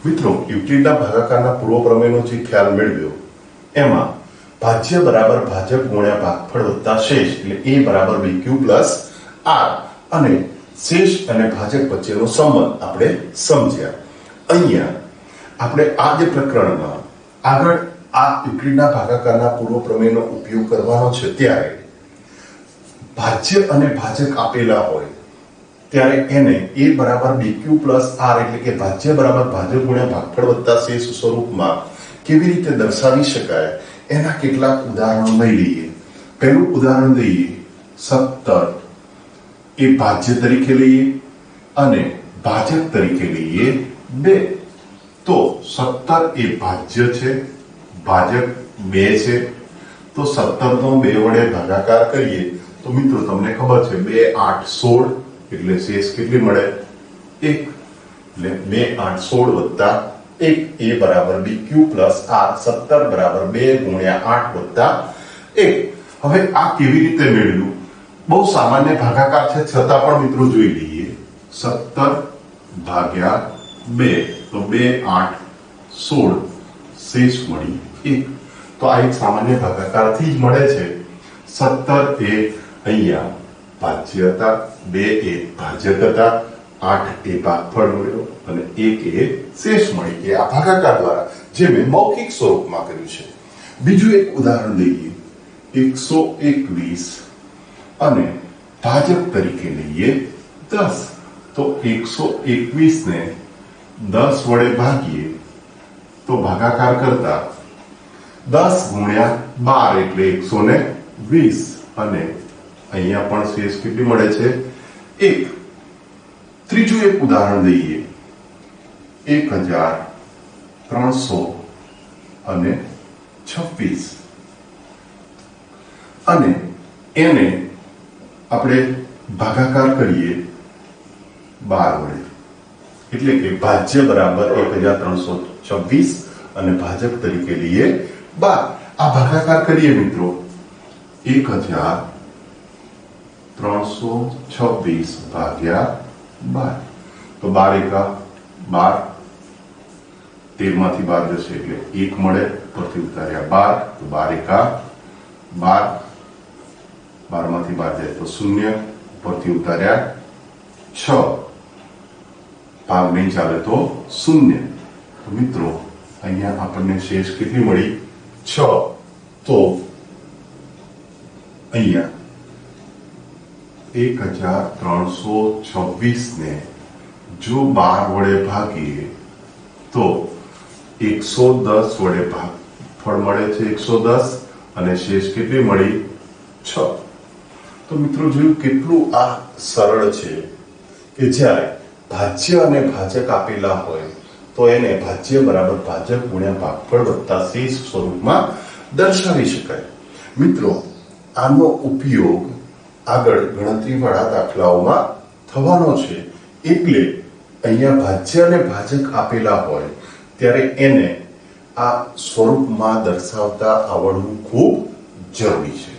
મિત્રો, યુક્લિડના ભાગાકારના પૂર્વ પ્રમેયનો જે ખ્યાલ મેળવ્યો એમાં ભાજ્ય બરાબર ભાજક ગુણ્યા ભાગફળ વત્તા શેષ એટલે a બરાબર bq પ્લસ r અને શેષ અને ભાજક વચ્ચેનો સંબંધ આપણે સમજ્યા. અહીંયા આપણે આ જે પ્રકરણમાં આગળ આ યુક્લિડના ભાગાકારના પૂર્વ પ્રમેયનો ઉપયોગ કરવાનો છે ત્યારે ભાજ્ય અને ભાજક આપેલા હોય ત્યારે એને a બરાબર bq પ્લસ r એટલે કે ભાજ્ય બરાબર ભાજક ગુણ્યા ભાગફળ વત્તા શેષ સ્વરૂપમાં કેવી રીતે દર્શાવી શકાય એના કેટલાક ઉદાહરણો લઈ લઈએ. પહેલું ઉદાહરણ લઈએ 17 એ ભાજ્ય તરીકે લઈએ અને ભાજક તરીકે લઈએ 2. તો 17 એ ભાજ્ય છે, ભાજક 2 છે. તો 17 નો 2 વડે ભાગાકાર કરીએ તો મિત્રો તમને ખબર છે 2 8 16 એટલે શેષ કેટલી મળે 1 એટલે 2 8 16 વત્તા 1 a બરાબર bq પ્લસ r 17 બરાબર 2 ગુણ્યા 8 વત્તા 1. હવે આ કેવી રીતે મેળવ્યું? બહુ સામાન્ય ભાગાકાર છે છતાં પણ મિત્રો જોઈ લઈએ. 17 ભાગ્યા 2 તો 2 8 16 શેષ મળી 1. તો આ એક સામાન્ય ભાગાકારથી જ મળે છે. 17 એ અહીંયા ભાજ્ય હતા, 2 એ ભાજક હતા, 8 એ ભાગફળ મળ્યો અને 1 એ શેષ મળી ગયા આ ભાગાકાર દ્વારા, જે મેં મૌખિક સ્વરૂપમાં કર્યું છે. બીજું એક ઉદાહરણ લઈએ 121 અને ભાજક તરીકે લઈએ 10. તો 121 ને 10 વડે ભાગીએ તો ભાગાકાર કરતા 10 ગુણ્યા 12 એટલે 120 અને અહીંયા પણ શેષ કેટલી મળે છે 1. ત્રીજું એક ઉદાહરણ લઈએ 1326 અને એને આપણે ભાગાકાર કરીએ 12 વડે એટલે કે ભાજ્ય બરાબર 1326 અને ભાજક તરીકે લઈએ 12. આ ભાગાકાર કરીએ મિત્રો 1326 ભાગ્યા 12 તો 12 એકા 12, 13 માંથી 12 જશે એટલે 1 મળે, પરથી ઉતાર્યા 12 તો 12 એકા 12, 12 માંથી 12 જાય તો 0, પરથી ઉતાર્યા 6, ભાગ નહીં ચાલે તો 0. તો મિત્રો અહીંયા આપણને શેષ કેટલી મળી 6. તો અહીંયા 1326 ને જો 12 વડે ભાગીએ તો 110 વડે ભાગફળ મળે છે 110 અને શેષ કેટલી મળી 6. તો મિત્રો જોયું કેટલું આ સરળ છે કે જ્યારે ભાજ્ય અને ભાજક આપેલા હોય તો એને ભાજ્ય બરાબર ભાજક ગુણ્યા ભાગફળ વત્તા શેષ સ્વરૂપમાં દર્શાવી શકાય. મિત્રો આનો ઉપયોગ આગળ ગણતરીવાળા દાખલાઓમાં થવાનો છે એટલે અહીંયા ભાજ્ય અને ભાજક આપેલા હોય ત્યારે એને આ સ્વરૂપમાં દર્શાવતા આવડવું ખૂબ જરૂરી છે.